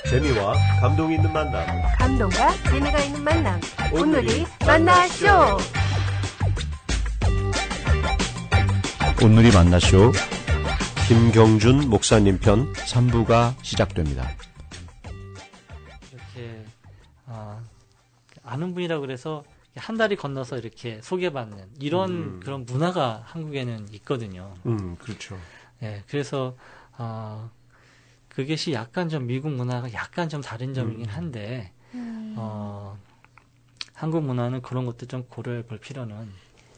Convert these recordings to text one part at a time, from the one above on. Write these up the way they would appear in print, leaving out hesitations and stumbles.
재미와 감동이 있는 만남. 감동과 재미가 있는 만남. 온누리 만나쇼. 온누리 만나쇼. 김경준 목사님 편 3부가 시작됩니다. 이렇게 아는 분이라 그래서 한 다리 건너서 이렇게 소개받는 이런 그런 문화가 한국에는 있거든요. 그렇죠. 네, 그래서 그것이 약간 좀 미국 문화가 약간 좀 다른 점이긴 한데 한국 문화는 그런 것도 좀 고려해 볼 필요는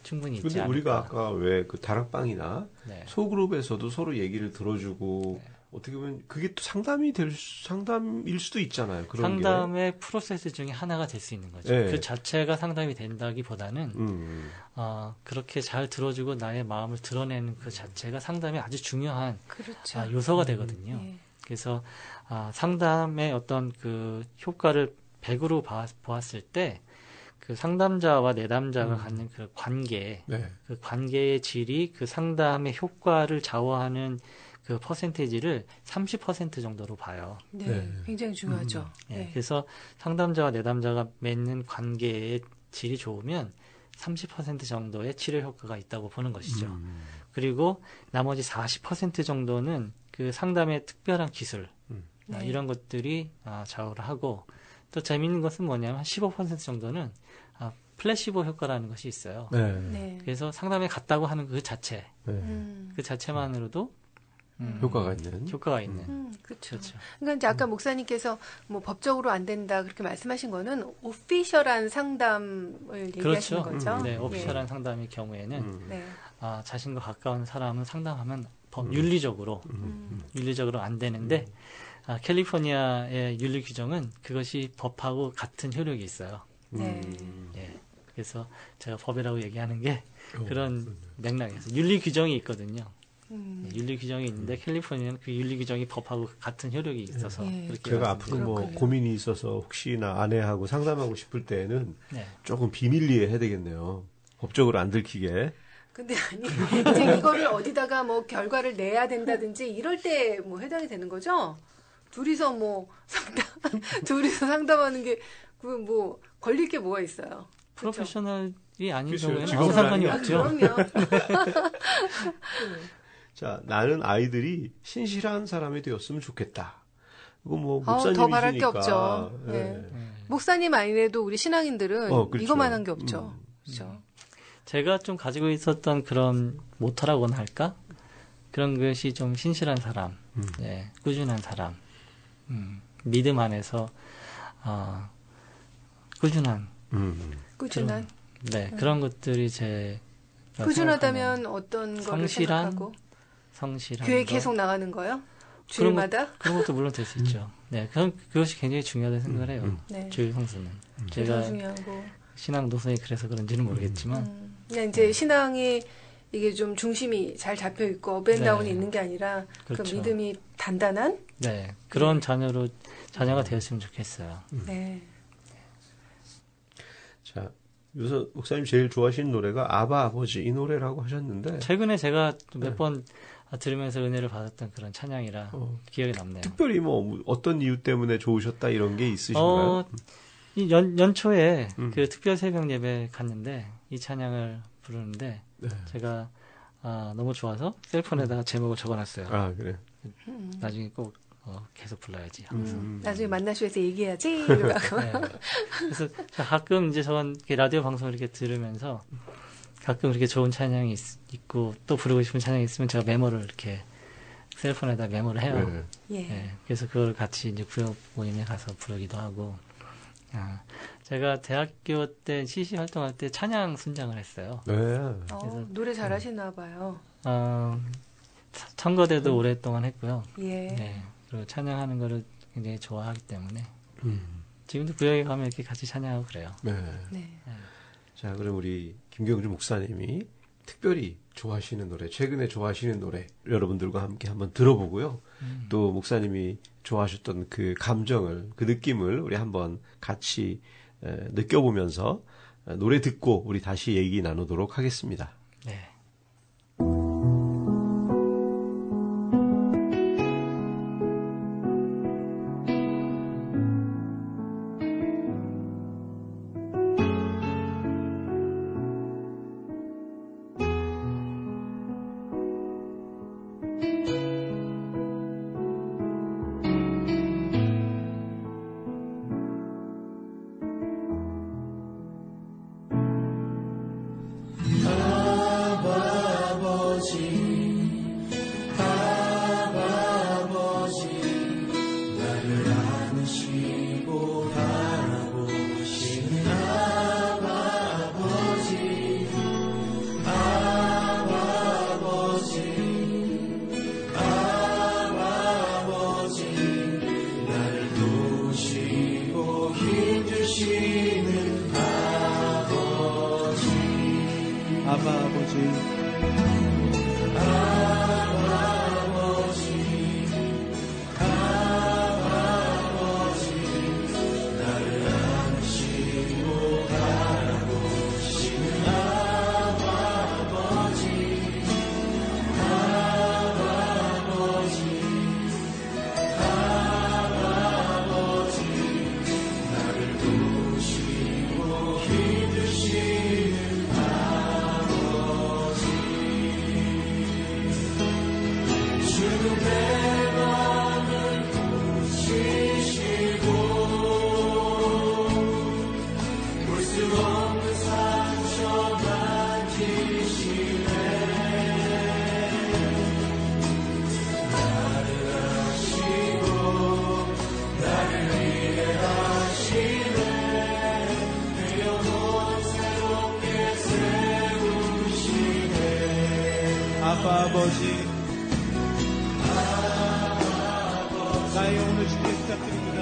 충분히 있지 않을까. 근데 우리가 아까 왜 그 다락방이나 네. 소그룹에서도 서로 얘기를 들어주고 네. 어떻게 보면 그게 또 상담일 수도 있잖아요. 그런 상담의 프로세스 중에 하나가 될 수 있는 거죠. 네. 그 자체가 상담이 된다기보다는 그렇게 잘 들어주고 나의 마음을 드러내는 그 자체가 상담의 아주 중요한 그렇죠. 요소가 되거든요. 예. 그래서 상담의 어떤 그 효과를 100으로 보았을 때 그 상담자와 내담자가 갖는 그 관계, 네. 그 관계의 질이 그 상담의 효과를 좌우하는 그 퍼센테이지를 30% 정도로 봐요. 네, 네. 굉장히 중요하죠. 예, 네. 그래서 상담자와 내담자가 맺는 관계의 질이 좋으면 30% 정도의 치료 효과가 있다고 보는 것이죠. 그리고 나머지 40% 정도는 그 상담의 특별한 기술, 네. 이런 것들이 좌우를 하고, 또 재미있는 것은 뭐냐면 15% 정도는 플래시보 효과라는 것이 있어요. 네. 네. 그래서 상담에 갔다고 하는 그 자체, 네. 그 자체만으로도 효과가 있는. 효과가 있는. 그렇죠. 그렇죠. 그러니까 이제 아까 목사님께서 뭐 법적으로 안 된다 그렇게 말씀하신 거는 오피셜한 상담을 얘기하시는 그렇죠. 거죠. 네, 오피셜한 상담의 경우에는 네. 자신과 가까운 사람은 상담하면 윤리적으로 안 되는데 캘리포니아의 윤리 규정은 그것이 법하고 같은 효력이 있어요. 네. 예. 그래서 제가 법이라고 얘기하는 게 그런 맥락에서 윤리 규정이 있거든요. 윤리 규정이 있는데 캘리포니아는 그 윤리 규정이 법하고 같은 효력이 있어서 예. 그렇게 제가 앞으로 뭐 그렇군요. 고민이 있어서 혹시나 아내하고 상담하고 싶을 때는 네. 조금 비밀리에 해야 되겠네요. 법적으로 안 들키게. 근데 아니 이제 이거를 어디다가 뭐 결과를 내야 된다든지 이럴 때 뭐 해당이 되는 거죠? 둘이서 둘이서 상담하는 게 그 뭐 걸릴 게 뭐가 있어요? 프로페셔널이 아닌 그렇죠. 경우에는 직업은 아무 상관이 아니야. 없죠. 그럼요. 자, 나는 아이들이 신실한 사람이 되었으면 좋겠다. 이거 뭐 더 목사님이시니까. 바랄 게 없죠. 예. 네. 목사님 아니래도 우리 신앙인들은 그렇죠. 이것만 한 게 없죠. 그렇죠. 제가 좀 가지고 있었던 그런 모토라고나 할까? 그런 것이 좀 신실한 사람, 예, 꾸준한 사람, 믿음 안에서 꾸준한, 꾸준한. 그런 것들이 제 꾸준하다면 어떤 거를 생각하고? 성실한 교회 거. 계속 나가는 거요? 주일마다? 그런 것도 물론 될 수 있죠. 네, 그것이 굉장히 중요하다고 생각을 해요. 네. 주일 성수는. 제가 제가 중요하고. 신앙 노선이 그래서 그런지는 모르겠지만, 그냥 이제 신앙이 이게 좀 중심이 잘 잡혀 있고 업앤다운이 네. 있는 게 아니라 그렇죠. 그 믿음이 단단한? 네, 그런 자녀가 되었으면 좋겠어요. 네. 자, 요새 목사님 제일 좋아하시는 노래가 아바 아버지 이 노래라고 하셨는데 최근에 제가 몇 번 들으면서 은혜를 받았던 그런 찬양이라 기억에 남네요. 특별히 뭐 어떤 이유 때문에 좋으셨다 이런 게 있으신가요? 이 연초에 그 특별 새벽 예배 갔는데 이 찬양을 부르는데 네. 제가 너무 좋아서 셀폰에다가 제목을 적어놨어요. 아, 그래. 나중에 꼭 계속 불러야지 하면서. 나중에 만나쇼에서 얘기해야지. 이러고. 네. 그래서 가끔 이제 저는 이렇게 라디오 방송을 이렇게 들으면서 가끔 이렇게 좋은 찬양이 있고 또 부르고 싶은 찬양이 있으면 제가 메모를 이렇게 셀폰에다 메모를 해요. 네. 예. 네, 그래서 그걸 같이 이제 구역 모임에 가서 부르기도 하고. 제가 대학교 때 CC 활동할 때 찬양 순장을 했어요. 네. 노래 잘하시나 봐요. 청거대도 오랫동안 했고요. 예. 네, 그리고 찬양하는 거를 굉장히 좋아하기 때문에 지금도 구역에 가면 이렇게 같이 찬양하고 그래요. 네. 네. 자, 그럼 우리 김경준 목사님이 특별히 좋아하시는 노래, 최근에 좋아하시는 노래 여러분들과 함께 한번 들어보고요. 또 목사님이 좋아하셨던 그 감정을, 그 느낌을 우리 한번 같이 느껴보면서 노래 듣고 우리 다시 얘기 나누도록 하겠습니다. 네. 아빠 아버지, 나의 오늘 주께 부탁드립니다.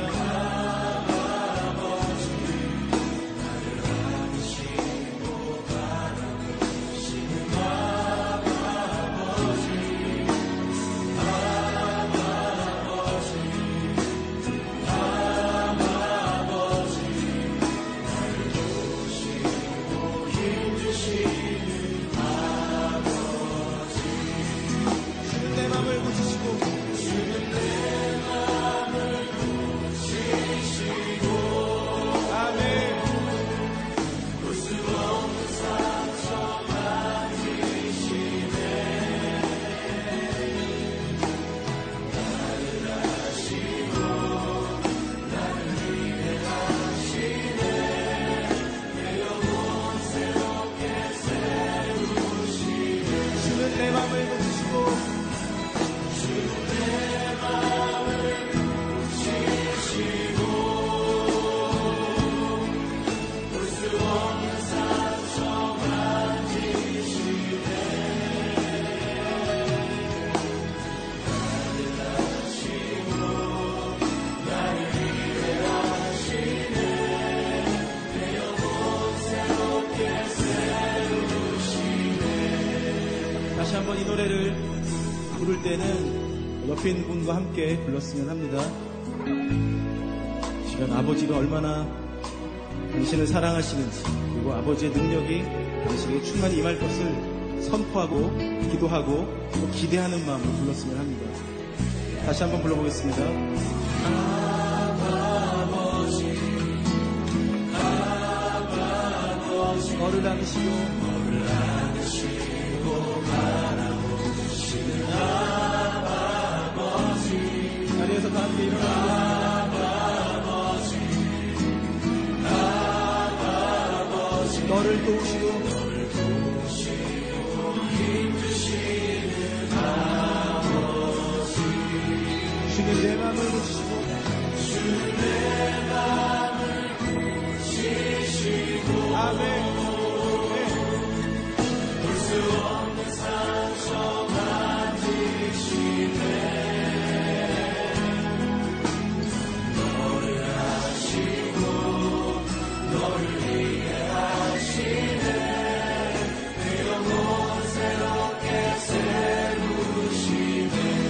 내 맘을 고치시고 아멘. 주는 내 맘을 고치시고 다시 한번 이 노래를 부를 때는 옆에 있는 분과 함께 불렀으면 합니다. 주변 아버지가 얼마나 당신을 사랑하시는지, 그리고 아버지의 능력이 당신에게 충만히 임할 것을 선포하고 기도하고 또 기대하는 마음으로 불렀으면 합니다. 다시 한번 불러보겠습니다. 너를 안으시고 자리에서 다 함께 일어나시고 너를 도우시고 주님 내 맘을 고치시고 아멘.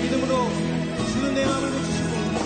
믿음으로 주는 내 맘을 고치시고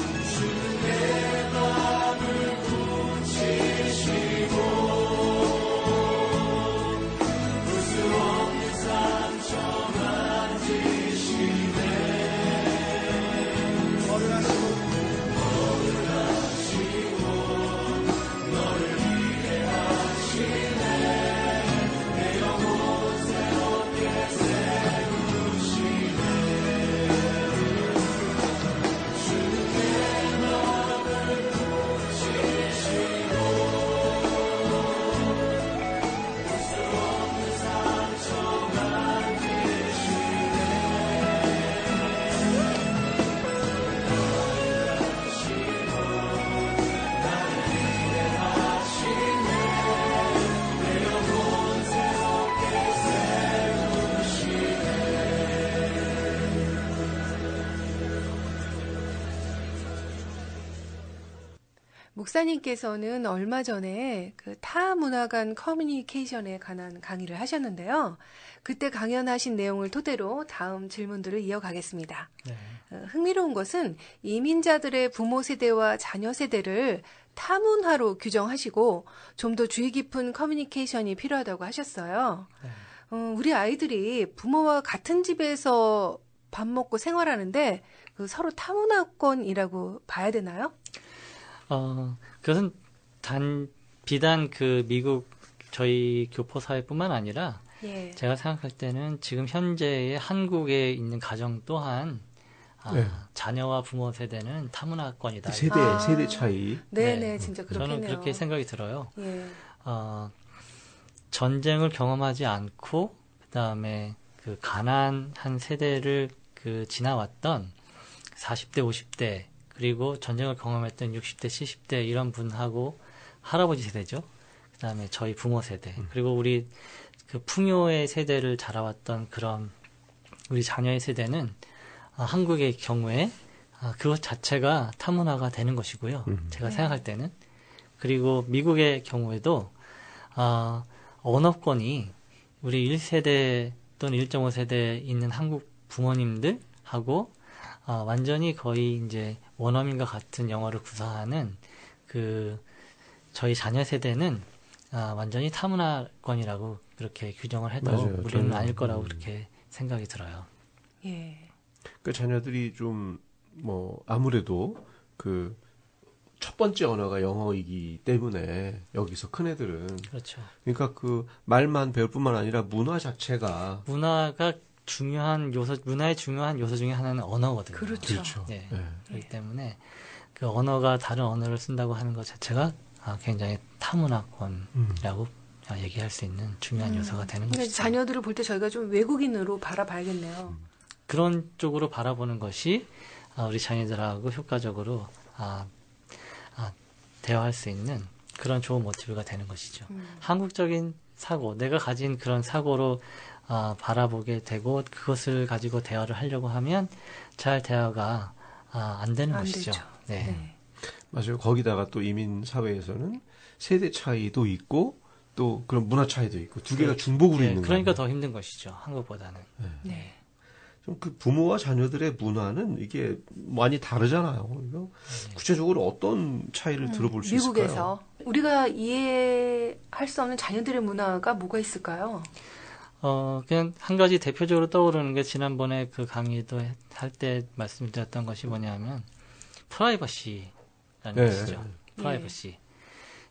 목사님께서는 얼마 전에 그 타문화 간 커뮤니케이션에 관한 강의를 하셨는데요. 그때 강연하신 내용을 토대로 다음 질문들을 이어가겠습니다. 네. 흥미로운 것은 이민자들의 부모 세대와 자녀 세대를 타문화로 규정하시고 좀 더 주의 깊은 커뮤니케이션이 필요하다고 하셨어요. 네. 우리 아이들이 부모와 같은 집에서 밥 먹고 생활하는데 그 서로 타문화권이라고 봐야 되나요? 그것은 비단 그 미국 저희 교포 사회뿐만 아니라 예. 제가 생각할 때는 지금 현재의 한국에 있는 가정 또한 네. 자녀와 부모 세대는 타문화권이다. 세대 차이. 네네, 진짜 그렇겠네요. 저는 그렇게 생각이 들어요. 예. 전쟁을 경험하지 않고 그다음에 그 가난한 세대를 그 지나왔던 40대, 50대 그리고 전쟁을 경험했던 60대, 70대 이런 분하고 할아버지 세대죠. 그다음에 저희 부모 세대 그리고 우리 그 풍요의 세대를 자라왔던 그런 우리 자녀의 세대는 한국의 경우에 그것 자체가 타문화가 되는 것이고요. 제가 생각할 때는 그리고 미국의 경우에도 언어권이 우리 1세대 또는 1.5세대에 있는 한국 부모님들하고 완전히 거의 이제 원어민과 같은 영어를 구사하는 그 저희 자녀 세대는 완전히 타문화권이라고 그렇게 규정을 해도 맞아요. 무리는 저는, 아닐 거라고 그렇게 생각이 들어요. 예. 그 자녀들이 좀 뭐 아무래도 그 첫 번째 언어가 영어이기 때문에 여기서 큰 애들은 그렇죠. 그러니까 그 말만 배울 뿐만 아니라 문화 자체가 문화가 문화의 중요한 요소 중에 하나는 언어거든요. 그렇죠. 네. 네. 그렇기 때문에 그 언어가 다른 언어를 쓴다고 하는 것 자체가 굉장히 타문화권이라고 얘기할 수 있는 중요한 요소가 되는 근데 것이죠. 자녀들을 볼 때 저희가 좀 외국인으로 바라봐야겠네요. 그런 쪽으로 바라보는 것이 우리 자녀들하고 효과적으로 대화할 수 있는 그런 좋은 모티브가 되는 것이죠. 한국적인 사고, 내가 가진 그런 사고로 바라보게 되고 그것을 가지고 대화를 하려고 하면 잘 대화가 안 되는 안 것이죠. 되죠. 네. 네. 맞아요. 거기다가 또 이민 사회에서는 세대 차이도 있고 또 그런 문화 차이도 있고 두 개가 중복으로 네, 있는 거예요. 그러니까 더 힘든 것이죠. 한국보다는. 네. 좀 그 부모와 자녀들의 문화는 이게 많이 다르잖아요. 이거 구체적으로 어떤 차이를 들어볼 수 있을까요? 미국에서 우리가 이해할 수 없는 자녀들의 문화가 뭐가 있을까요? 그냥 한 가지 대표적으로 떠오르는 게 지난번에 그 강의도 할 때 말씀드렸던 것이 뭐냐면 프라이버시라는 네. 것이죠. 프라이버시.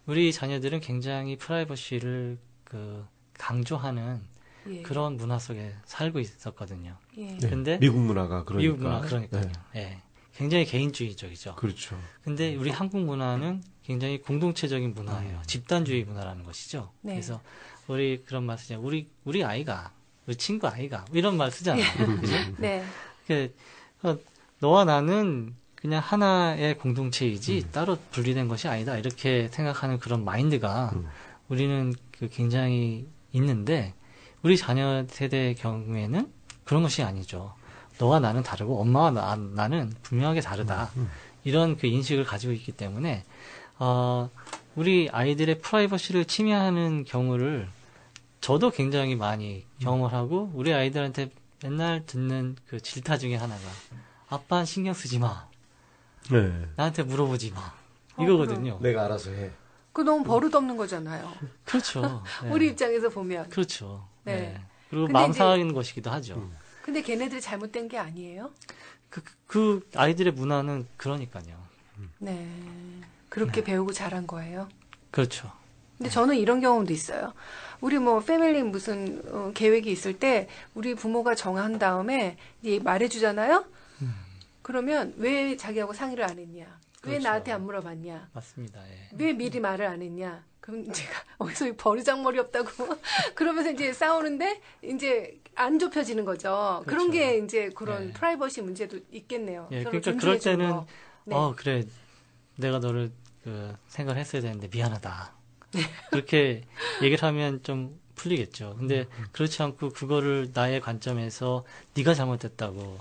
우리 자녀들은 굉장히 프라이버시를 그 강조하는 예. 그런 문화 속에 살고 있었거든요. 예. 네. 근데 미국 문화가 그러니까. 미국 문화 그러니까요. 네. 예. 굉장히 개인주의적이죠. 그렇죠. 근데 우리 한국 문화는 굉장히 공동체적인 문화예요. 집단주의 문화라는 것이죠. 네. 그래서 우리 그런 말 쓰잖아요. 우리 아이가, 우리 친구 아이가 이런 말 쓰잖아요. 그죠? 네. 너와 나는 그냥 하나의 공동체이지 따로 분리된 것이 아니다. 이렇게 생각하는 그런 마인드가 우리는 그 굉장히 있는데 우리 자녀 세대의 경우에는 그런 것이 아니죠. 너와 나는 다르고 엄마와 나는 분명하게 다르다. 이런 그 인식을 가지고 있기 때문에 우리 아이들의 프라이버시를 침해하는 경우를 저도 굉장히 많이 경험을 하고 우리 아이들한테 맨날 듣는 그 질타 중에 하나가 아빠는 신경 쓰지 마. 네. 나한테 물어보지 마. 이거거든요. 내가 알아서 해. 그 너무 버릇없는 거잖아요. 그렇죠. 네. 우리 입장에서 보면. 그렇죠. 네. 네. 그리고 근데 마음 이제- 상하는 것이기도 하죠. 근데 걔네들이 잘못된 게 아니에요? 그 아이들의 문화는 그러니까요. 네. 그렇게 배우고 자란 거예요. 그렇죠. 근데 저는 이런 경험도 있어요. 우리 뭐 패밀리 무슨 계획이 있을 때 우리 부모가 정한 다음에 이제 말해주잖아요. 그러면 왜 자기하고 상의를 안 했냐? 왜 그렇죠. 나한테 안 물어봤냐? 맞습니다. 예. 왜 미리 말을 안 했냐? 그럼 제가 어디서 버르장머리 없다고 그러면서 이제 싸우는데 이제 안 좁혀지는 거죠. 그런 그렇죠. 게 이제 그런 네. 프라이버시 문제도 있겠네요. 예, 서로 그러니까 그럴 존중해주는 때는 거. 네. 그래 내가 너를 그 생각을 했어야 되는데 미안하다. 그렇게 얘기를 하면 좀 풀리겠죠. 근데 그렇지 않고 그거를 나의 관점에서 네가 잘못했다고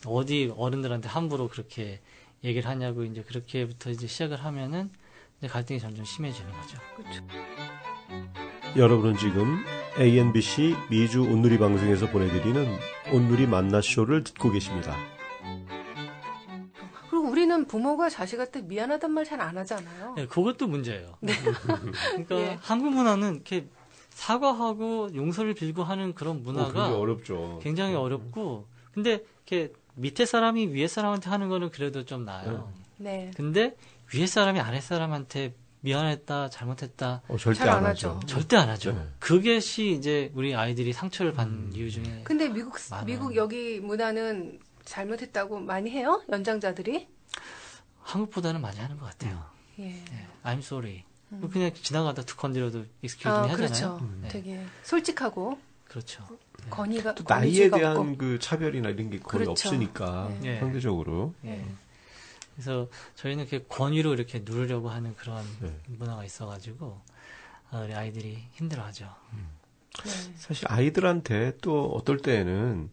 어디 어른들한테 함부로 그렇게 얘기를 하냐고 이제 그렇게부터 이제 시작을 하면은 갈등이 점점 심해지는 거죠. 그렇죠. 여러분은 지금 ANBC 미주 온누리 방송에서 보내드리는 온누리 만나쇼를 듣고 계십니다. 그리고 우리는 부모가 자식한테 미안하단 말 잘 안 하잖아요. 네, 그것도 문제예요. 그러니까 예. 한국 문화는 이렇게 사과하고 용서를 빌고 하는 그런 문화가 굉장히 어렵죠. 굉장히 어렵고, 근데 이렇게 밑에 사람이 위에 사람한테 하는 거는 그래도 좀 나아요. 네. 근데 위에 사람이 아래 사람한테 미안했다, 잘못했다, 절대 잘 안 안 하죠. 하죠. 절대 안 하죠. 네. 그것이 이제 우리 아이들이 상처를 받는 이유 중에. 근데 많아요. 미국 여기 문화는 잘못했다고 많이 해요? 연장자들이? 한국보다는 많이 하는 것 같아요. 예. 네, I'm sorry. 그냥 지나가다 툭 건드려도 excuse me 하잖아요. 그렇죠. 네, 되게 솔직하고 그렇죠. 건의가 또 나이에 권위주의가 대한 없고. 그 차별이나 이런 게 거의 그렇죠. 없으니까 네. 상대적으로. 예. 그래서 저희는 이렇게 권위로 이렇게 누르려고 하는 그런 네. 문화가 있어가지고 우리 아이들이 힘들어하죠. 네. 사실 아이들한테 또 어떨 때에는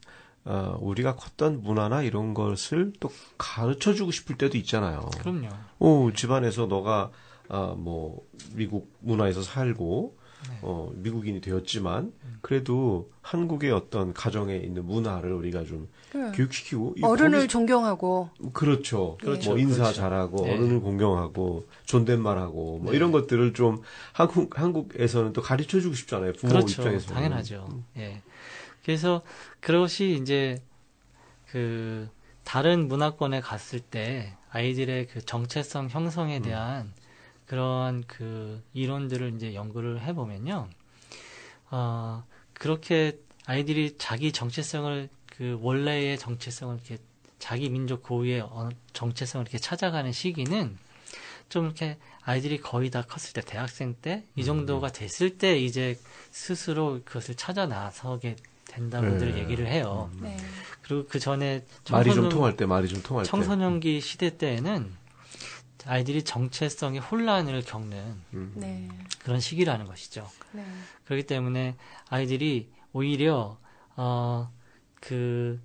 우리가 컸던 문화나 이런 것을 또 가르쳐주고 싶을 때도 있잖아요. 그럼요. 집안에서 너가 뭐 미국 문화에서 살고 네. 미국인이 되었지만 그래도 한국의 어떤 가정에 있는 문화를 우리가 좀 네. 교육시키고 어른을 존경하고. 그렇죠. 그렇죠. 뭐 인사 그렇죠. 잘하고 네. 어른을 공경하고 존댓말하고 뭐 네. 이런 것들을 좀 한국에서는 또 가르쳐주고 싶잖아요. 부모 그렇죠. 입장에서는. 당연하죠. 예. 그래서 그것이 이제 그 다른 문화권에 갔을 때 아이들의 그 정체성 형성에 대한 그런 그 이론들을 이제 연구를 해보면요. 그렇게 아이들이 자기 정체성을 그 원래의 정체성을 이렇게 자기 민족 고유의 정체성을 이렇게 찾아가는 시기는 좀 이렇게 아이들이 거의 다 컸을 때 대학생 때 이 정도가 됐을 때 이제 스스로 그것을 찾아 나서게 된다고들 얘기를 해요. 네. 그리고 그 전에 말이 좀 통할 때. 청소년기 시대 때에는 아이들이 정체성의 혼란을 겪는 네. 그런 시기라는 것이죠. 네. 그렇기 때문에 아이들이 오히려 그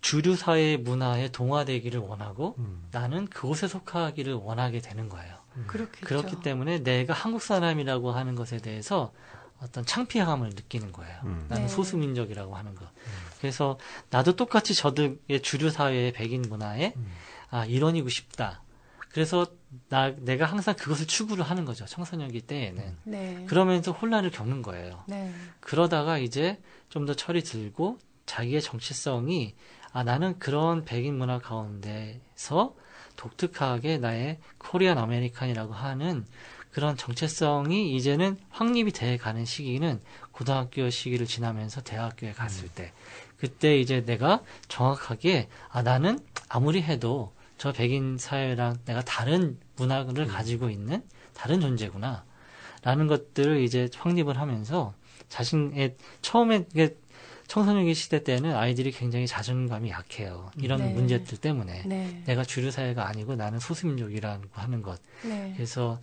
주류 사회 문화에 동화되기를 원하고 나는 그곳에 속하기를 원하게 되는 거예요. 그렇겠죠. 그렇기 때문에 내가 한국 사람이라고 하는 것에 대해서 어떤 창피함을 느끼는 거예요. 나는 네. 소수민족이라고 하는 것. 그래서 나도 똑같이 저들의 주류 사회의 백인 문화에 일원이고 싶다. 그래서 내가 항상 그것을 추구를 하는 거죠. 청소년기 때에는. 네. 그러면서 혼란을 겪는 거예요. 네. 그러다가 이제 좀 더 철이 들고 자기의 정체성이 나는 그런 백인 문화 가운데서 독특하게 나의 코리안 아메리칸이라고 하는 그런 정체성이 이제는 확립이 돼 가는 시기는 고등학교 시기를 지나면서 대학교에 갔을 때 그때 이제 내가 정확하게 나는 아무리 해도 저 백인 사회랑 내가 다른 문화를 가지고 있는 다른 존재구나 라는 것들을 이제 확립을 하면서 자신의 처음에 청소년기 시대 때는 아이들이 굉장히 자존감이 약해요. 이런 네. 문제들 때문에 네. 내가 주류 사회가 아니고 나는 소수민족이라고 하는 것. 네. 그래서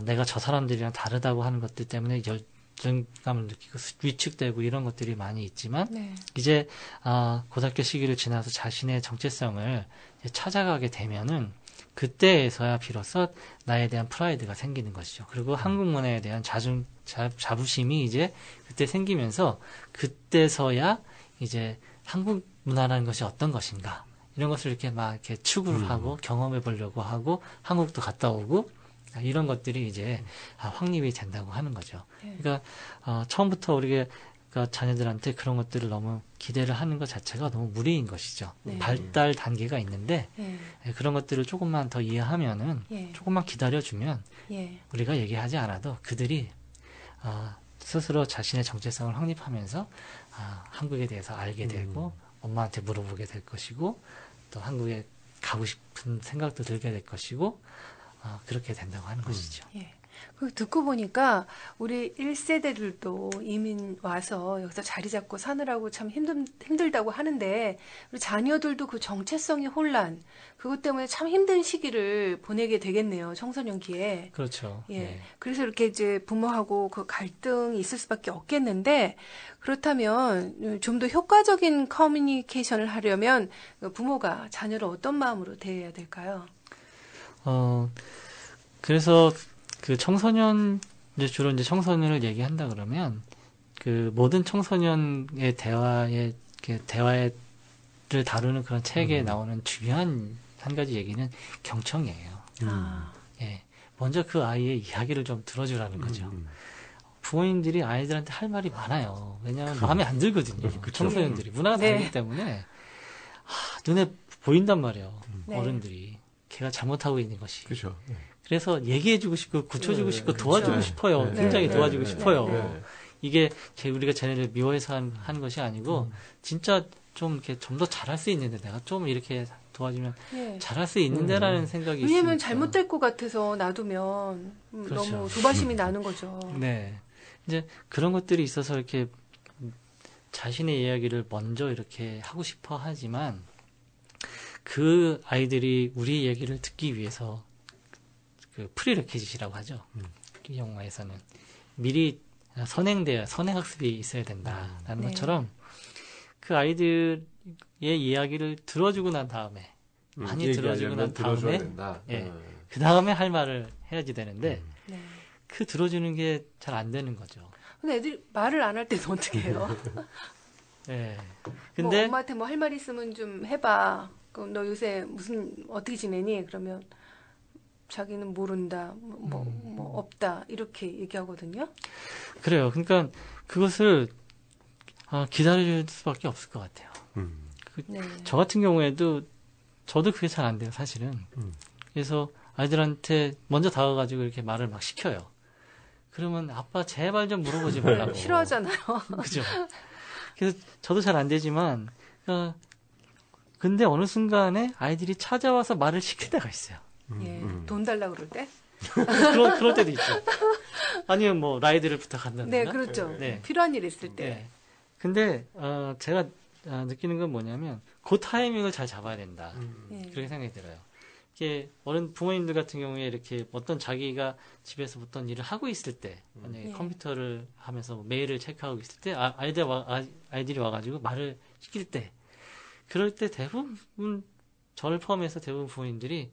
내가 저 사람들이랑 다르다고 하는 것들 때문에 열등감을 느끼고 위축되고 이런 것들이 많이 있지만 네. 이제 고등학교 시기를 지나서 자신의 정체성을 이제 찾아가게 되면은 그때에서야 비로소 나에 대한 프라이드가 생기는 것이죠. 그리고 한국 문화에 대한 자부심이 이제 그때 생기면서 그때서야 이제 한국 문화라는 것이 어떤 것인가 이런 것을 이렇게 막 이렇게 추구를 하고 경험해 보려고 하고 한국도 갔다 오고 이런 것들이 이제 확립이 된다고 하는 거죠. 네. 그러니까 처음부터 우리가 자녀들한테 그런 것들을 너무 기대를 하는 것 자체가 너무 무리인 것이죠. 네. 발달 단계가 있는데 예. 그런 것들을 조금만 더 이해하면은 예. 조금만 기다려주면 예. 우리가 얘기하지 않아도 그들이 스스로 자신의 정체성을 확립하면서 한국에 대해서 알게 되고 엄마한테 물어보게 될 것이고 또 한국에 가고 싶은 생각도 들게 될 것이고 그렇게 된다고 하는 것이죠. 예. 그 듣고 보니까 우리 1세대들도 이민 와서 여기서 자리 잡고 사느라고 참 힘들다고 하는데 우리 자녀들도 그 정체성의 혼란 그것 때문에 참 힘든 시기를 보내게 되겠네요. 청소년기에. 그렇죠. 예. 네. 그래서 이렇게 이제 부모하고 그 갈등이 있을 수밖에 없겠는데 그렇다면 좀 더 효과적인 커뮤니케이션을 하려면 부모가 자녀를 어떤 마음으로 대해야 될까요? 그래서 그 청소년, 이제 주로 이제 청소년을 얘기한다 그러면 그 모든 청소년의 대화를 다루는 그런 책에 나오는 중요한 한 가지 얘기는 경청이에요. 예. 먼저 그 아이의 이야기를 좀 들어주라는 거죠. 부모님들이 아이들한테 할 말이 많아요. 왜냐하면 마음에 안 들거든요. 청소년들이. 문화가 다르기 때문에 눈에 보인단 말이에요. 네. 어른들이. 걔가 잘못하고 있는 것이. 그렇죠. 그래서 얘기해주고 싶고 고쳐주고 싶고 도와주고 싶어요. 네. 굉장히 네. 도와주고 네. 싶어요. 네. 이게 우리가 쟤네를 미워해서 한 것이 아니고 진짜 좀 이렇게 좀 더 잘할 수 있는데 내가 좀 이렇게 도와주면 예. 잘할 수 있는데라는 생각이 왜냐면 있으니까. 잘못될 것 같아서 놔두면 그렇죠. 너무 조바심이 나는 거죠. 네. 이제 그런 것들이 있어서 이렇게 자신의 이야기를 먼저 이렇게 하고 싶어 하지만 그 아이들이 우리 얘기를 듣기 위해서 그 프리레퀴짓이라고 하죠. 이 영화에서는 미리 선행학습이 있어야 된다라는 네. 것처럼 그 아이들의 이야기를 들어주고 난 다음에 많이 들어주고 난 다음에 예. 그 다음에 할 말을 해야지 되는데 네. 그 들어주는 게 잘 안 되는 거죠. 근데 애들이 말을 안 할 때는 어떻게 해요? 예. 근데 근데 엄마한테 뭐 할 말 있으면 좀 해봐. 그럼 너 요새 어떻게 지내니? 그러면 자기는 모른다. 뭐 없다. 이렇게 얘기하거든요. 그래요. 그러니까 그것을 기다릴 수밖에 없을 것 같아요. 네. 저 같은 경우에도 저도 그게 잘 안 돼요, 사실은. 그래서 아이들한테 먼저 다가가지고 이렇게 말을 막 시켜요. 그러면 아빠 제발 좀 물어보지 말라고. 싫어하잖아요. 그죠? 그래서 저도 잘 안 되지만, 근데 어느 순간에 아이들이 찾아와서 말을 시킬 때가 있어요. 예. 돈 달라 그럴 때? 그럴 때도 있죠. 아니면 뭐 라이드를 부탁한다든가. 네, 그렇죠. 네. 필요한 일 있을 때. 네. 근데 제가 느끼는 건 뭐냐면 그 타이밍을 잘 잡아야 된다. 예. 그렇게 생각이 들어요. 이게 부모님들 같은 경우에 이렇게 어떤 자기가 집에서 어떤 일을 하고 있을 때, 만약에 예. 컴퓨터를 하면서 뭐 메일을 체크하고 있을 때, 아이들이 와가지고 말을 시킬 때, 그럴 때 대부분, 저를 포함해서 대부분 부모님들이,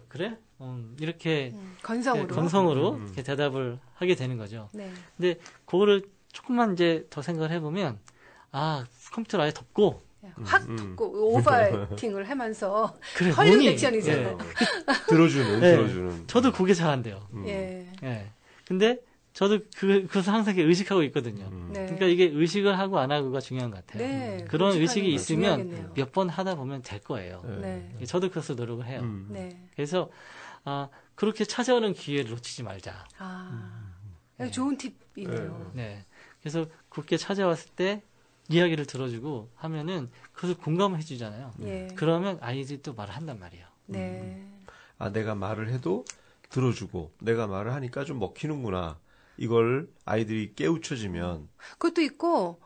그래? 이렇게 건성으로. 이렇게 대답을 하게 되는 거죠. 네. 근데 그거를 조금만 이제 더 생각을 해보면, 컴퓨터를 아예 덮고, 확 덮고 오버팅을 하면서 그래, 헐리우드 눈이, 액션이잖아요. 들어주는. 저도 그게 잘 안 돼요. 예. 예. 근데 저도 그것을 항상 이렇게 의식하고 있거든요. 네. 그러니까 이게 의식을 하고 안 하고가 중요한 것 같아요. 네. 그런 의식하는 의식이 거 있으면 중요하겠네요. 몇 번 하다 보면 될 거예요. 네. 저도 그래서 노력을 해요. 네. 그래서 그렇게 찾아오는 기회를 놓치지 말자. 좋은 팁이네요. 네. 그래서 그렇게 찾아왔을 때 이야기를 들어주고 하면은 그것을 공감을 해주잖아요. 예. 그러면 아이들이 또 말을 한단 말이에요. 네. 내가 말을 해도 들어주고 내가 말을 하니까 좀 먹히는구나. 이걸 아이들이 깨우쳐지면 그것도 있고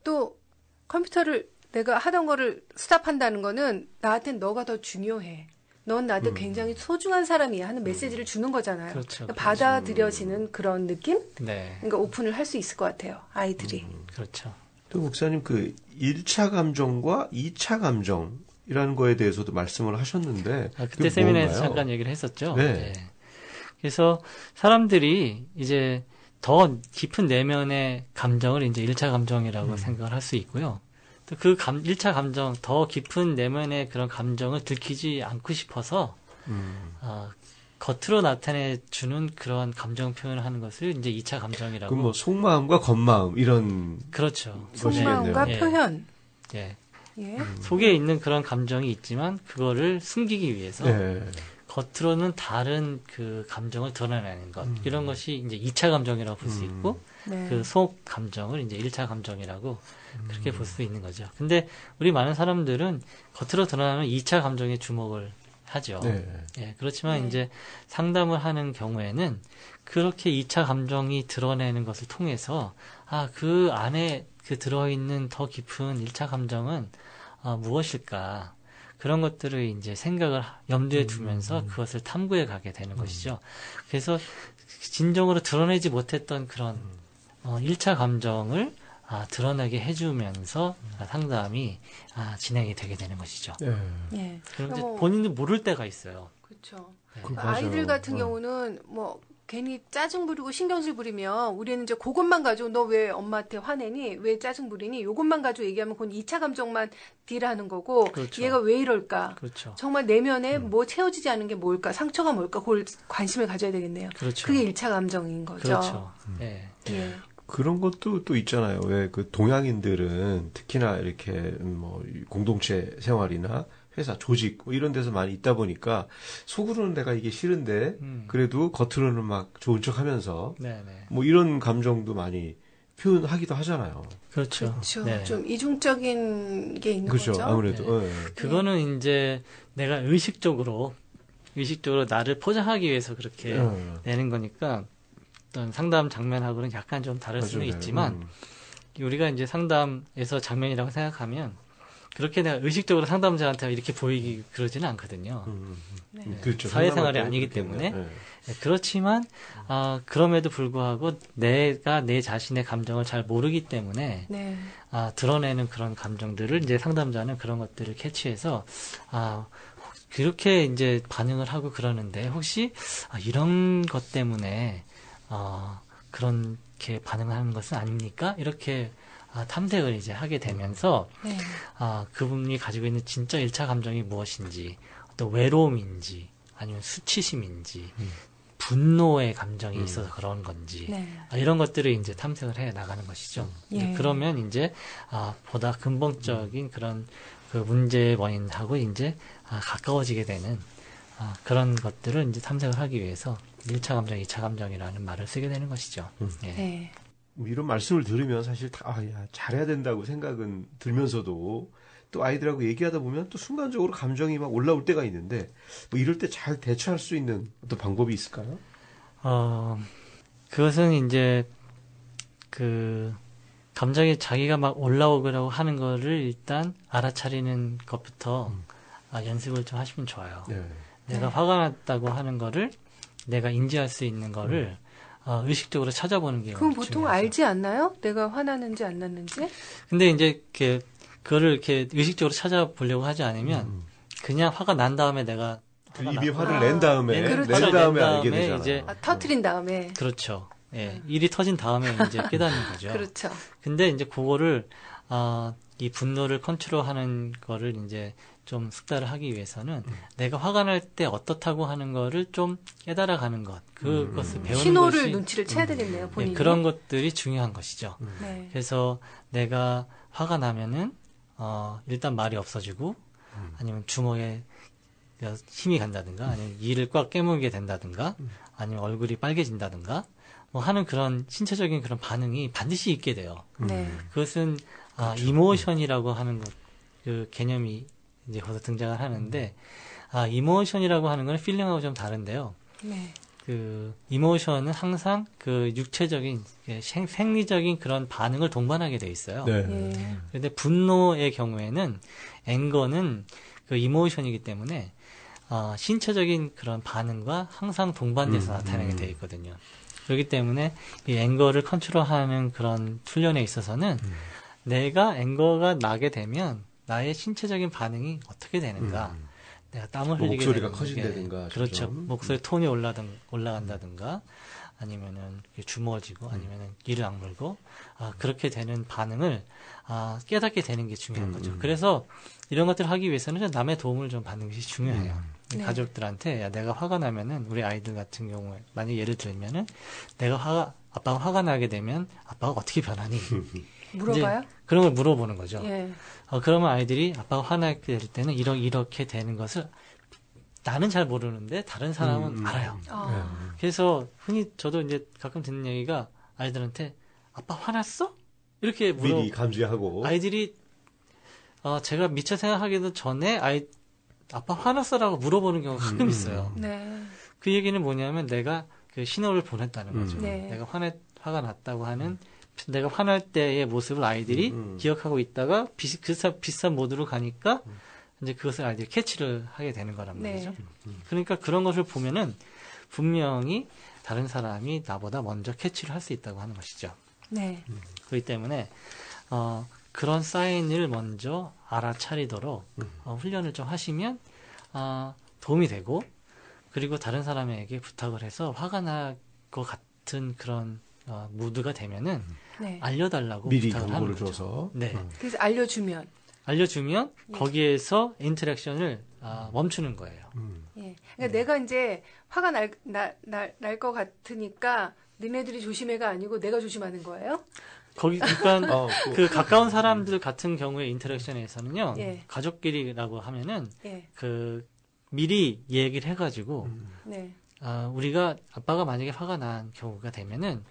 또 컴퓨터를 내가 하던 거를 스탑한다는 거는 나한테는 너가 더 중요해. 넌 나한테 굉장히 소중한 사람이야 하는 메시지를 주는 거잖아요. 그렇죠. 그러니까 받아들여지는 그런 느낌? 네. 그러니까 오픈을 할 수 있을 것 같아요. 아이들이. 그렇죠. 또 목사님 1차 감정과 2차 감정이라는 거에 대해서도 말씀을 하셨는데 그때 그게 세미나에서 뭔가요? 잠깐 얘기를 했었죠. 네. 그래서 사람들이 이제 더 깊은 내면의 감정을 이제 1차 감정이라고 생각을 할 수 있고요. 또 그 1차 감정, 더 깊은 내면의 그런 감정을 들키지 않고 싶어서 겉으로 나타내 주는 그런 감정 표현을 하는 것을 이제 2차 감정이라고. 그럼 뭐 속마음과 겉마음 이런 그렇죠. 속마음과 예. 표현. 예. 예. 속에 있는 그런 감정이 있지만 그거를 숨기기 위해서 겉으로는 다른 그 감정을 드러내는 것. 이런 것이 이제 2차 감정이라고 볼 수 있고 네. 그 속 감정을 이제 1차 감정이라고 그렇게 볼 수 있는 거죠. 근데 우리 많은 사람들은 겉으로 드러나는 2차 감정에 주목을 하죠. 예, 그렇지만 네. 이제 상담을 하는 경우에는 그렇게 2차 감정이 드러내는 것을 통해서 그 안에 그 들어있는 더 깊은 1차 감정은 무엇일까? 그런 것들을 이제 생각을 염두에 두면서 그것을 탐구해 가게 되는 것이죠. 그래서 진정으로 드러내지 못했던 그런 1차 감정을 드러나게 해주면서 상담이 진행이 되게 되는 것이죠. 예. 그럼 이제 뭐, 본인도 모를 때가 있어요. 그렇죠. 아이들 같은 경우는 뭐 괜히 짜증 부리고 신경질 부리면 우리는 이제 그것만 가지고 너 왜 엄마한테 화내니? 왜 짜증 부리니? 이것만 가지고 얘기하면 그건 2차 감정만 딜하는 거고 그렇죠. 얘가 왜 이럴까? 그렇죠. 정말 내면에 뭐 채워지지 않은 게 뭘까? 상처가 뭘까? 그걸 관심을 가져야 되겠네요. 그렇죠. 그게 1차 감정인 거죠. 그렇죠. 예. 예. 그런 것도 또 있잖아요. 왜 그 동양인들은 특히나 이렇게 뭐 공동체 생활이나 회사, 조직 뭐 이런 데서 많이 있다 보니까 속으로는 내가 이게 싫은데 그래도 겉으로는 막 좋은 척하면서 네네. 뭐 이런 감정도 많이 표현하기도 하잖아요. 그렇죠. 그렇죠. 네. 좀 이중적인 게 있는 그렇죠. 거죠. 아무래도 네. 예. 그거는 이제 내가 의식적으로 나를 포장하기 위해서 그렇게 내는 거니까 어떤 상담 장면하고는 약간 좀 다를 수는 맞아요. 있지만 우리가 이제 상담에서 장면이라고 생각하면 그렇게 내가 의식적으로 상담자한테 이렇게 보이기 그러지는 않거든요. 네. 그렇죠. 사회생활이 상담할 아니기 때 그렇겠네요. 때문에. 예. 네, 그렇지만 그럼에도 불구하고 내가 내 자신의 감정을 잘 모르기 때문에 네. 드러내는 그런 감정들을 이제 상담자는 그런 것들을 캐치해서 그렇게 이제 반응을 하고 그러는데 혹시 이런 것 때문에 그렇게 반응을 하는 것은 아닙니까? 이렇게 탐색을 이제 하게 되면서 네. 그분이 가지고 있는 진짜 1차 감정이 무엇인지 어떤 외로움인지 아니면 수치심인지 분노의 감정이 있어서 그런 건지 네. 이런 것들을 이제 탐색을 해 나가는 것이죠. 예. 그러면 이제 보다 근본적인 그런 그 문제의 원인하고 이제 가까워지게 되는 그런 것들을 이제 탐색을 하기 위해서 1차 감정, 2차 감정이라는 말을 쓰게 되는 것이죠. 예. 네. 뭐 이런 말씀을 들으면 사실 야, 잘해야 된다고 생각은 들면서도 또 아이들하고 얘기하다 보면 또 순간적으로 감정이 막 올라올 때가 있는데 뭐 이럴 때 잘 대처할 수 있는 어떤 방법이 있을까요? 그것은 이제 그 감정이 자기가 막 올라오려고 하는 거를 일단 알아차리는 것부터 연습을 좀 하시면 좋아요. 네. 내가 화가 났다고 하는 거를 내가 인지할 수 있는 거를 의식적으로 찾아보는 게 그럼 보통 중요하죠. 알지 않나요? 내가 화나는지 안 났는지? 근데 이제 그거를 이렇게 의식적으로 찾아보려고 하지 않으면 그냥 화가 난 다음에 내가 그 화가 입에 났구나. 화를 낸 다음에 그렇죠. 낸 다음에 낸 알게 다음에 되잖아요. 이제 터트린 다음에. 그렇죠. 예, 일이 터진 다음에 이제 깨닫는 거죠. 그렇죠. 근데 이제 그거를 이 분노를 컨트롤하는 거를 이제 좀 숙달을 하기 위해서는 내가 화가 날 때 어떻다고 하는 거를 좀 깨달아가는 것, 그것을 배우는 신호를 것이 눈치를 채야 되겠네요, 본인이. 예, 그런 것들이 중요한 것이죠. 네. 그래서 내가 화가 나면은 일단 말이 없어지고 아니면 주먹에 힘이 간다든가 아니면 이를 꽉 깨물게 된다든가 아니면 얼굴이 빨개진다든가 뭐 하는 그런 신체적인 그런 반응이 반드시 있게 돼요. 네. 그것은 이모션이라고 하는 그 개념이 이제 거기서 등장을 하는데 이모션이라고 하는 건 필링하고 좀 다른데요. 네. 그 이모션은 항상 그 육체적인 생리적인 그런 반응을 동반하게 돼 있어요. 네. 예. 그런데 분노의 경우에는 앵거는 그 이모션이기 때문에 신체적인 그런 반응과 항상 동반돼서 나타나게 돼 있거든요. 그렇기 때문에 이 앵거를 컨트롤하는 그런 훈련에 있어서는 내가 앵거가 나게 되면 나의 신체적인 반응이 어떻게 되는가, 내가 땀을 뭐 흘리게 목소리가 되는 커진다든가, 게, 그렇죠. 점점. 목소리 톤이 올라간다든가, 아니면은 주먹지고, 아니면은 이를 악물고, 그렇게 되는 반응을 깨닫게 되는 게 중요한 거죠. 그래서 이런 것들을 하기 위해서는 좀 남의 도움을 좀 받는 것이 중요해요. 네. 가족들한테 야, 내가 화가 나면은 우리 아이들 같은 경우에 만약 예를 들면은 아빠가 화가 나게 되면 아빠가 어떻게 변하니? 물어봐요? 이제 그런 걸 물어보는 거죠. 예. 그러면 아이들이 아빠가 화나게 될 때는 이렇게 되는 것을 나는 잘 모르는데 다른 사람은 알아요. 그래서 흔히 저도 이제 가끔 듣는 얘기가 아이들한테 아빠 화났어? 이렇게 미리 감지하고 아이들이 제가 미처 생각하기도 전에 아빠 화났어라고 물어보는 경우가 가끔 있어요. 네. 그 얘기는 뭐냐면 내가 그 신호를 보냈다는 거죠. 네. 내가 화가 났다고 하는 내가 화날 때의 모습을 아이들이 기억하고 있다가 비슷한 모드로 가니까 이제 그것을 아이들이 캐치를 하게 되는 거란 말이죠. 네. 그러니까 그런 것을 보면은 분명히 다른 사람이 나보다 먼저 캐치를 할 수 있다고 하는 것이죠. 네. 그렇기 때문에 그런 사인을 먼저 알아차리도록 훈련을 좀 하시면 도움이 되고 그리고 다른 사람에게 부탁을 해서 화가 날 것 같은 그런 무드가 되면은 네. 알려달라고 미리 부탁을 하는 경고를 거죠. 줘서. 네. 그래서 알려주면 예. 거기에서 인터랙션을 멈추는 거예요. 예. 그러니까 내가 이제 화가 날 것 같으니까 니네들이 조심해가 아니고 내가 조심하는 거예요? 그러니까 그 가까운 사람들 같은 경우에 인터랙션에서는요. 예. 가족끼리라고 하면은 예. 그 미리 얘기를 해가지고 네. 우리가 아빠가 만약에 화가 난 경우가 되면은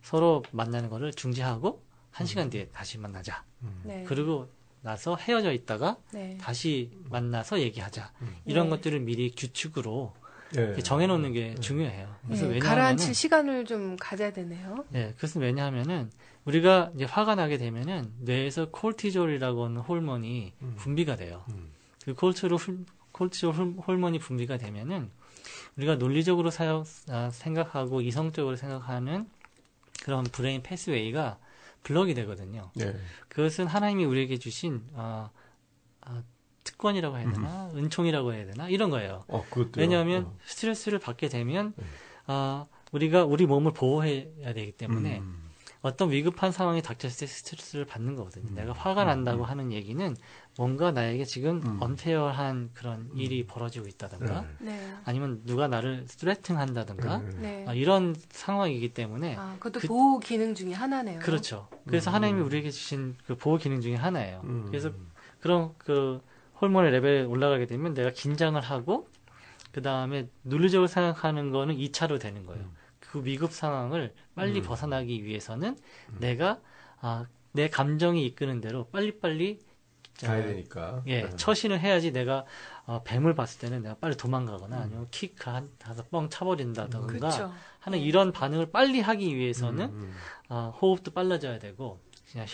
서로 만나는 거를 중지하고 1시간 뒤에 다시 만나자. 네. 그리고 나서 헤어져 있다가 네. 다시 만나서 얘기하자. 이런 네. 것들을 미리 규칙으로 예. 이렇게 정해놓는 게 중요해요. 그래서 네. 왜냐하면은 가라앉힐 시간을 좀 가져야 되네요. 네, 그것은 왜냐하면은 우리가 이제 화가 나게 되면은 뇌에서 콜티졸이라고 하는 호르몬이 분비가 돼요. 그 콜티졸 호르몬이 분비가 되면은 우리가 논리적으로 생각하고 이성적으로 생각하는 그런 브레인 패스웨이가 블럭이 되거든요. 예. 그것은 하나님이 우리에게 주신 특권이라고 해야 되나, 은총이라고 해야 되나 이런 거예요. 그것도요. 왜냐하면 스트레스를 받게 되면 우리가 우리 몸을 보호해야 되기 때문에 어떤 위급한 상황이 닥쳤을 때 스트레스를 받는 거거든요. 내가 화가 난다고 하는 얘기는 뭔가 나에게 지금 언페어한 그런 일이 벌어지고 있다든가 네. 아니면 누가 나를 스트레팅한다든가 네. 이런 상황이기 때문에 그것도 보호 기능 중에 하나네요. 그렇죠. 그래서 하나님이 우리에게 주신 그 보호 기능 중에 하나예요. 그래서 그런 그 호르몬의 레벨이 올라가게 되면 내가 긴장을 하고 그 다음에 논리적으로 생각하는 거는 2차로 되는 거예요. 그 위급 상황을 빨리 벗어나기 위해서는 내가 내 감정이 이끄는 대로 빨리빨리 가야 되니까. 처신을 해야지. 내가 뱀을 봤을 때는 내가 빨리 도망가거나 아니면 킥 하서 뻥 차버린다든가 그렇죠. 하는 이런 반응을 빨리 하기 위해서는 호흡도 빨라져야 되고 그냥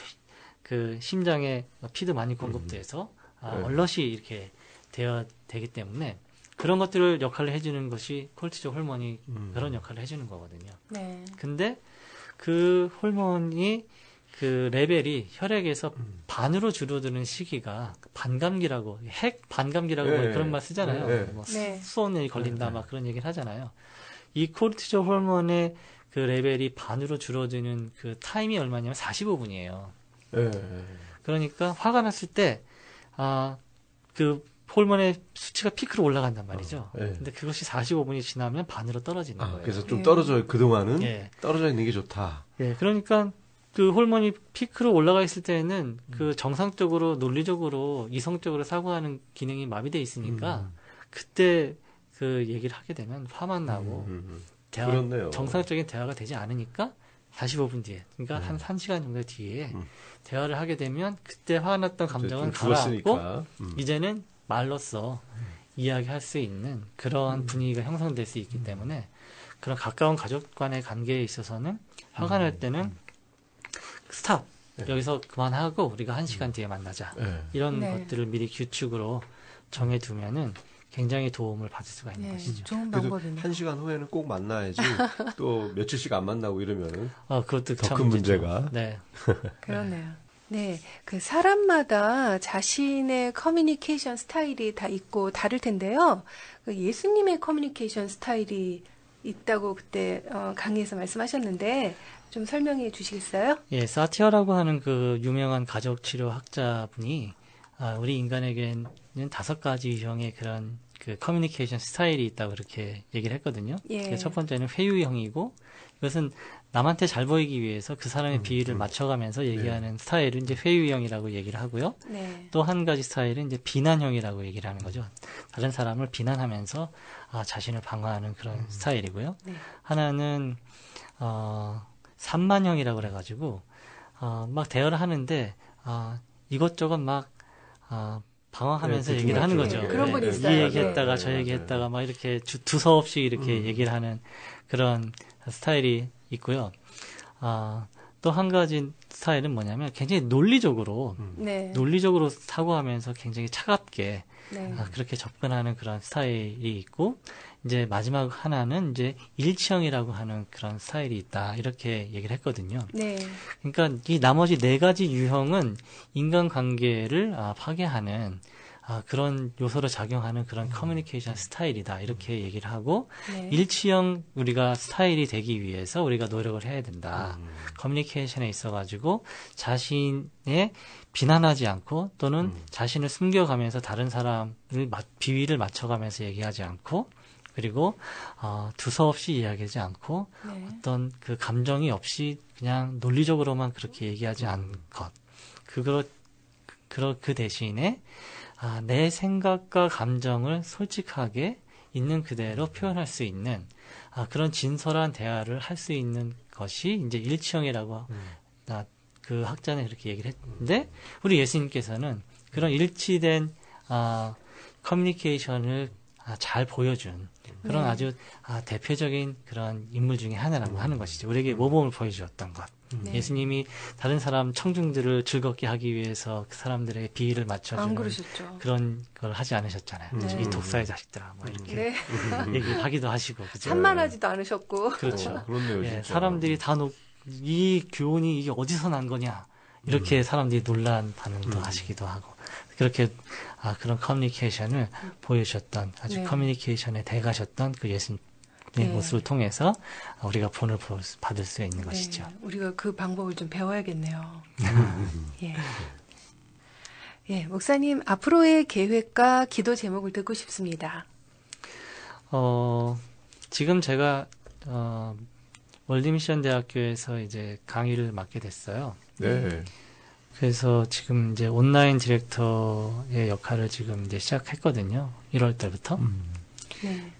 그 심장에 피도 많이 공급돼서 얼럿이 이렇게 되어야 되기 때문에 그런 것들을 역할을 해주는 것이 콜티졸 호르몬이 그런 역할을 해주는 거거든요. 네. 근데 그 호르몬이 그 레벨이 혈액에서 반으로 줄어드는 시기가 반감기라고 핵 반감기라고 뭐 그런 말 쓰잖아요. 뭐 수온에 걸린다 막 그런 얘기를 하잖아요. 이 콜티졸 호르몬의 그 레벨이 반으로 줄어드는 그 타임이 얼마냐면 45분이에요. 그러니까 화가 났을 때 그 호르몬의 수치가 피크로 올라간단 말이죠. 근데 그것이 45분이 지나면 반으로 떨어지는 거예요. 그래서 좀 떨어져 그동안은 떨어져 있는 게 좋다. 그러니까 그 호르몬이 피크로 올라가 있을 때는 그 정상적으로 논리적으로 이성적으로 사고하는 기능이 마비돼 있으니까 그때 그 얘기를 하게 되면 화만 나고 정상적인 대화가 되지 않으니까 45분 뒤에 그러니까 한 1시간 정도 뒤에 대화를 하게 되면 그때 화났던 감정은 가라앉고 이제는 말로써 이야기할 수 있는 그러한 분위기가 형성될 수 있기 때문에 그런 가까운 가족 간의 관계에 있어서는 화가 날 때는 스탑 여기서 그만하고 우리가 1시간 뒤에 만나자 이런 것들을 미리 규칙으로 정해두면은 굉장히 도움을 받을 수가 있는 것이죠. 좋은 방법이네요. 1시간 후에는 꼭 만나야지 또 며칠씩 안 만나고 이러면은 그것도 더 큰 문제가. 네. 그러네요. 네, 그 사람마다 자신의 커뮤니케이션 스타일이 다 있고 다를 텐데요. 그 예수님의 커뮤니케이션 스타일이 있다고 그때 강의에서 말씀하셨는데 좀 설명해 주시겠어요? 예, 사티어라고 하는 그 유명한 가족 치료 학자분이 우리 인간에게는 5가지 유형의 그런 그 커뮤니케이션 스타일이 있다고 그렇게 얘기를 했거든요. 첫 번째는 회유형이고 이것은 남한테 잘 보이기 위해서 그 사람의 비위를 맞춰가면서 얘기하는 스타일은 이제 회유형이라고 얘기를 하고요. 또 한 가지 스타일은 이제 비난형이라고 얘기를 하는 거죠. 다른 사람을 비난하면서 자신을 방어하는 그런 스타일이고요. 하나는 산만형이라고 그래가지고 막 대화를 하는데 이것저것 막 방황하면서 얘기를 하는 거죠. 그런 분이 있어요. 이 얘기했다가 저 얘기했다가 막 이렇게 두서없이 이렇게 얘기를 하는 그런 스타일이 있고요. 또 한 가지 스타일은 뭐냐면 굉장히 논리적으로 사고하면서 굉장히 차갑게 그렇게 접근하는 그런 스타일이 있고 이제 마지막 하나는 이제 일치형이라고 하는 그런 스타일이 있다 이렇게 얘기를 했거든요. 그러니까 이 나머지 4가지 유형은 인간관계를 파괴하는 그런 요소로 작용하는 그런 커뮤니케이션 스타일이다. 이렇게 얘기를 하고 네. 일치형 우리가 스타일이 되기 위해서 우리가 노력을 해야 된다. 커뮤니케이션에 있어가지고 자신의 비난하지 않고 또는 자신을 숨겨가면서 다른 사람을 비위를 맞춰가면서 얘기하지 않고 그리고 두서없이 이야기하지 않고 네. 어떤 그 감정이 없이 그냥 논리적으로만 그렇게 얘기하지 않은 것. 그 대신에 내 생각과 감정을 솔직하게 있는 그대로 표현할 수 있는 그런 진솔한 대화를 할 수 있는 것이 이제 일치형이라고 그 학자는 그렇게 얘기를 했는데 우리 예수님께서는 그런 일치된 커뮤니케이션을 잘 보여준 그런 네. 아주 대표적인 그런 인물 중에 하나라고 하는 것이죠. 우리에게 모범을 보여주었던 것. 네. 예수님이 다른 사람 청중들을 즐겁게 하기 위해서 그 사람들의 비위를 안 맞춰주는 그러셨죠. 그런 걸 하지 않으셨잖아요. 네. 이 독사의 자식들아 뭐 이렇게 네. 얘기하기도 하시고 그죠? 산만하지도 않으셨고. 그렇죠. 그렇네요. 예, 진짜. 사람들이 이 교훈이 이게 어디서 난 거냐 이렇게 사람들이 논란 반응도 하시기도 하고 그렇게 그런 커뮤니케이션을 보여주셨던 아주 네. 커뮤니케이션에 대가셨던 그 예수님의 네. 모습을 통해서 우리가 본을 받을 수 있는 것이죠. 네, 우리가 그 방법을 좀 배워야겠네요. 예. 예, 목사님 앞으로의 계획과 기도 제목을 듣고 싶습니다. 지금 제가 월드미션 대학교에서 이제 강의를 맡게 됐어요. 네. 그래서 지금 이제 온라인 디렉터의 역할을 지금 이제 시작했거든요. 1월 달부터. 네.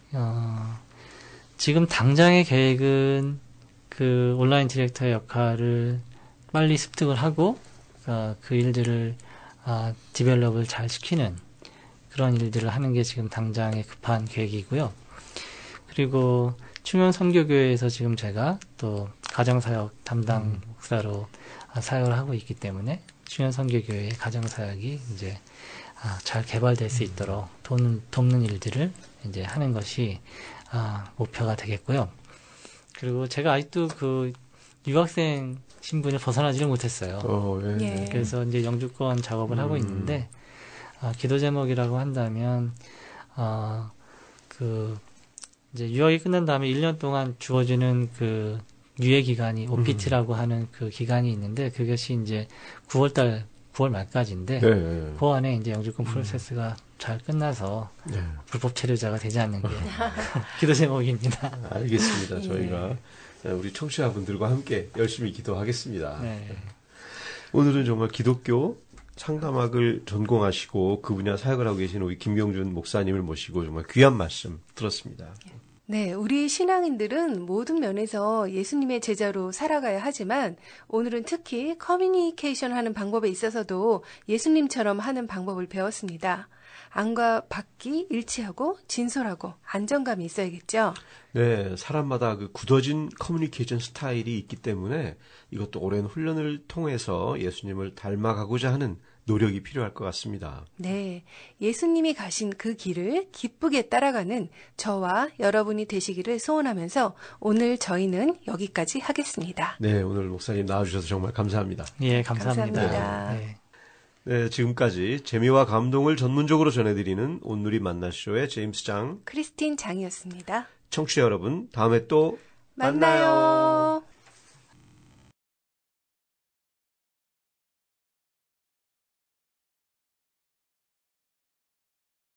지금 당장의 계획은 그 온라인 디렉터의 역할을 빨리 습득을 하고 그 일들을 디벨롭을 잘 시키는 그런 일들을 하는 게 지금 당장의 급한 계획이고요. 그리고 충현 선교교회에서 지금 제가 또 가정사역 담당 목사로 사역을 하고 있기 때문에 충현 선교교회의 가정사역이 이제 잘 개발될 수 있도록 돕는 일들을 이제 하는 것이 목표가 되겠고요. 그리고 제가 아직도 그 유학생 신분을 벗어나지를 못했어요. 예. 예. 그래서 이제 영주권 작업을 하고 있는데 기도 제목이라고 한다면 그 이제 유학이 끝난 다음에 1년 동안 주어지는 그 유예 기간이 OPT라고 하는 그 기간이 있는데 그것이 이제 9월 말까지인데 네. 그 안에 이제 영주권 프로세스가 잘 끝나서 네. 불법 체류자가 되지 않는 게 기도 제목입니다. 알겠습니다. 예. 저희가 우리 청취자분들과 함께 열심히 기도하겠습니다. 네. 오늘은 정말 기독교 상담학을 전공하시고 그 분야 사역을 하고 계신 우리 김경준 목사님을 모시고 정말 귀한 말씀 들었습니다. 네, 우리 신앙인들은 모든 면에서 예수님의 제자로 살아가야 하지만 오늘은 특히 커뮤니케이션 하는 방법에 있어서도 예수님처럼 하는 방법을 배웠습니다. 안과 밖이 일치하고 진솔하고 안정감이 있어야겠죠. 네, 사람마다 그 굳어진 커뮤니케이션 스타일이 있기 때문에 이것도 오랜 훈련을 통해서 예수님을 닮아가고자 하는 노력이 필요할 것 같습니다. 네, 예수님이 가신 그 길을 기쁘게 따라가는 저와 여러분이 되시기를 소원하면서 오늘 저희는 여기까지 하겠습니다. 네, 오늘 목사님 나와주셔서 정말 감사합니다. 예, 감사합니다. 감사합니다. 네. 네, 지금까지 재미와 감동을 전문적으로 전해드리는 온누리 만나쇼의 제임스 장, 크리스틴 장이었습니다. 청취자 여러분, 다음에 또 만나요.